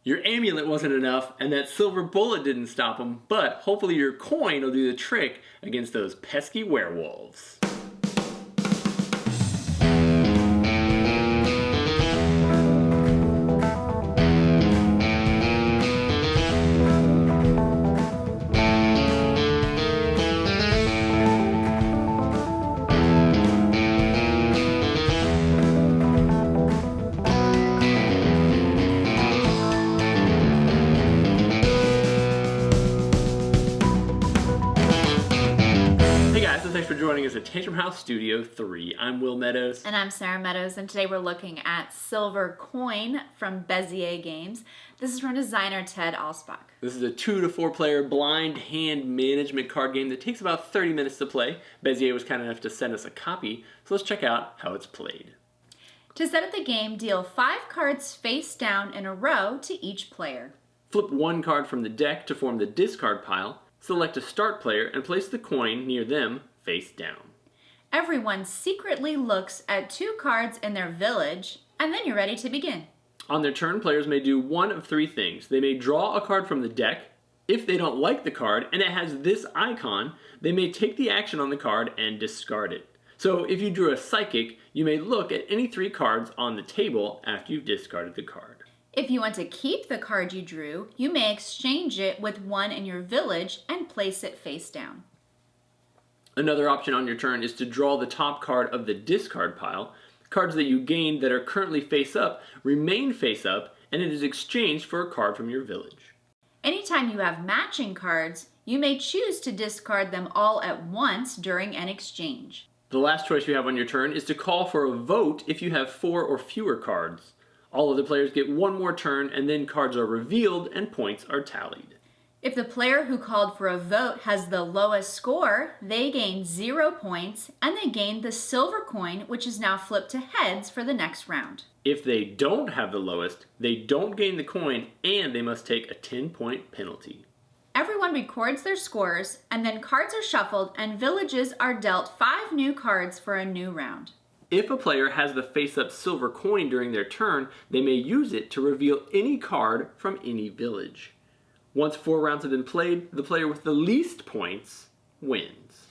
Your amulet wasn't enough, and that silver bullet didn't stop him, but hopefully your coin will do the trick against those pesky werewolves. Thanks for joining us at Tantrum House Studio 3. I'm Will Meadows. And I'm Sara Meadows, and today we're looking at Silver Coin from Bezier Games. This is from designer Ted Alspach. This is a 2 to 4 player blind hand management card game that takes about 30 minutes to play. Bezier was kind enough to send us a copy, so let's check out how it's played. To set up the game, deal 5 cards face down in a row to each player. Flip 1 card from the deck to form the discard pile. Select a start player and place the coin near them face down. Everyone secretly looks at 2 cards in their village, and then you're ready to begin. On their turn, players may do one of 3 things. They may draw a card from the deck. If they don't like the card and it has this icon, they may take the action on the card and discard it. So if you drew a psychic, you may look at any 3 cards on the table after you've discarded the card. If you want to keep the card you drew, you may exchange it with one in your village and place it face down. Another option on your turn is to draw the top card of the discard pile. Cards that you gained that are currently face up remain face up, and it is exchanged for a card from your village. Anytime you have matching cards, you may choose to discard them all at once during an exchange. The last choice you have on your turn is to call for a vote if you have 4 or fewer cards. All of the players get one more turn, and then cards are revealed and points are tallied. If the player who called for a vote has the lowest score, they gain 0 points, and they gain the silver coin, which is now flipped to heads for the next round. If they don't have the lowest, they don't gain the coin, and they must take a 10-point penalty. Everyone records their scores, and then cards are shuffled, and villages are dealt 5 new cards for a new round. If a player has the face-up silver coin during their turn, they may use it to reveal any card from any village. Once 4 rounds have been played, the player with the least points wins.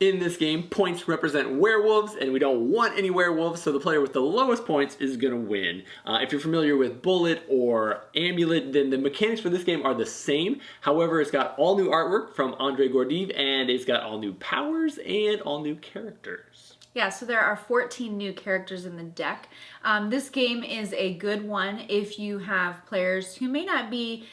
In this game, points represent werewolves, and we don't want any werewolves, so the player with the lowest points is going to win. If you're familiar with Bullet or Amulet, then the mechanics for this game are the same. However, it's got all new artwork from Andre Gordiv, and it's got all new powers and all new characters. Yeah, so there are 14 new characters in the deck. This game is a good one if you have players who may not be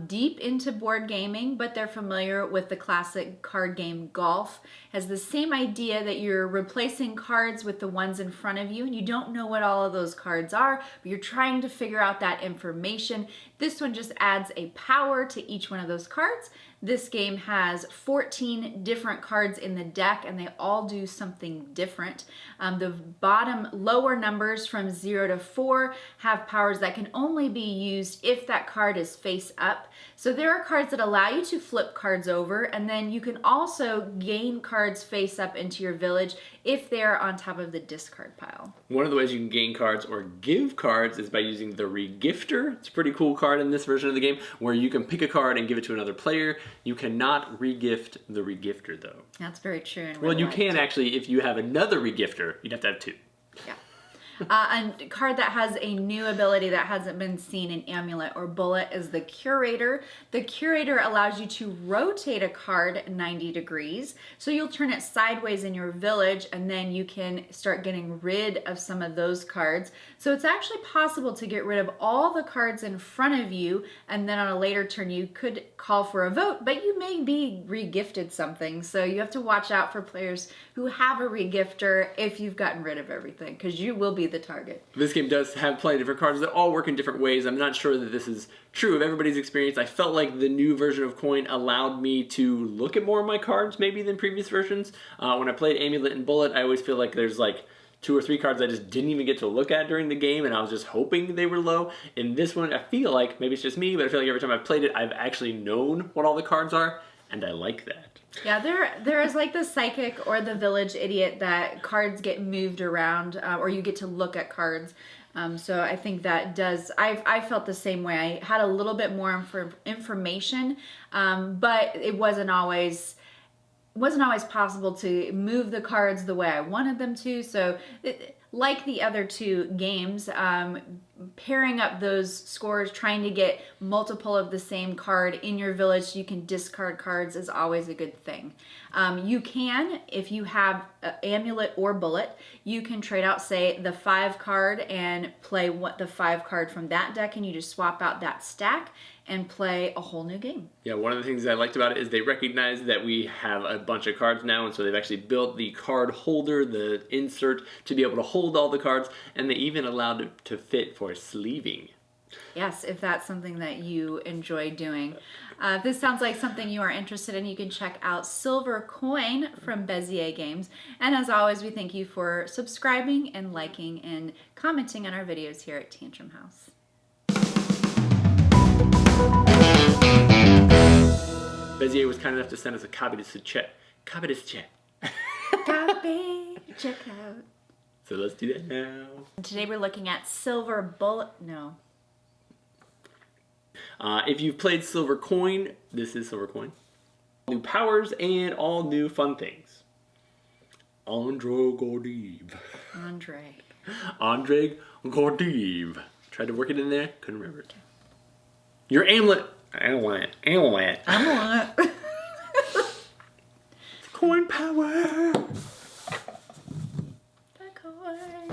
deep into board gaming, but they're familiar with the classic card game Golf. It has the same idea that you're replacing cards with the ones in front of you, and you don't know what all of those cards are, but you're trying to figure out that information. This one just adds a power to each one of those cards. This game has 14 different cards in the deck, and they all do something different. The bottom lower numbers from 0 to 4 have powers that can only be used if that card is face up. So there are cards that allow you to flip cards over, and then you can also gain cards face up into your village if they're on top of the discard pile. One of the ways you can gain cards or give cards is by using the Regifter. It's a pretty cool card in this version of the game where you can pick a card and give it to another player. You cannot regift the Regifter though. That's very true. Well, you can actually if you have another Regifter. You'd have to have 2. Yeah. A card that has a new ability that hasn't been seen in Amulet or Bullet is the Curator. The Curator allows you to rotate a card 90 degrees. So you'll turn it sideways in your village, and then you can start getting rid of some of those cards. So it's actually possible to get rid of all the cards in front of you, and then on a later turn you could call for a vote, but you may be regifted something. So you have to watch out for players who have a regifter if you've gotten rid of everything, because you will be the target. This game does have plenty of different cards that all work in different ways. I'm not sure that this is true of everybody's experience. I felt like the new version of Coin allowed me to look at more of my cards maybe than previous versions. When I played Amulet and Bullet, I always feel like there's like 2 or 3 cards I just didn't even get to look at during the game, and I was just hoping they were low. In this one, I feel like, maybe it's just me, but I feel like every time I've played it, I've actually known what all the cards are, and I like that. Yeah, there is like the psychic or the village idiot that cards get moved around, or you get to look at cards. So I think that does, I felt the same way. I had a little bit more information, but it wasn't always possible to move the cards the way I wanted them to. So like the other two games, pairing up those scores, trying to get multiple of the same card in your village so you can discard cards is always a good thing. You can, if you have Amulet or Bullet, you can trade out, say, the 5 card and play the 5 card from that deck, and you just swap out that stack and play a whole new game. Yeah, one of the things I liked about it is they recognize that we have a bunch of cards now, and so they've actually built the card holder, the insert, to be able to hold all the cards, and they even allowed it to fit for sleeving. Yes, if that's something that you enjoy doing. This sounds like something you are interested in. You can check out Silver Coin from Bezier Games. And as always, we thank you for subscribing and liking and commenting on our videos here at Tantrum House. Bezier was kind enough to send us a copy to check. Copy, check out. So let's do that now. Today we're looking at Silver Bullet. No. If you've played Silver Coin, this is Silver Coin. New powers and all new fun things. Andre Gordiv. Tried to work it in there, couldn't remember it. Your amulet. Amulet. Coin power. The coin.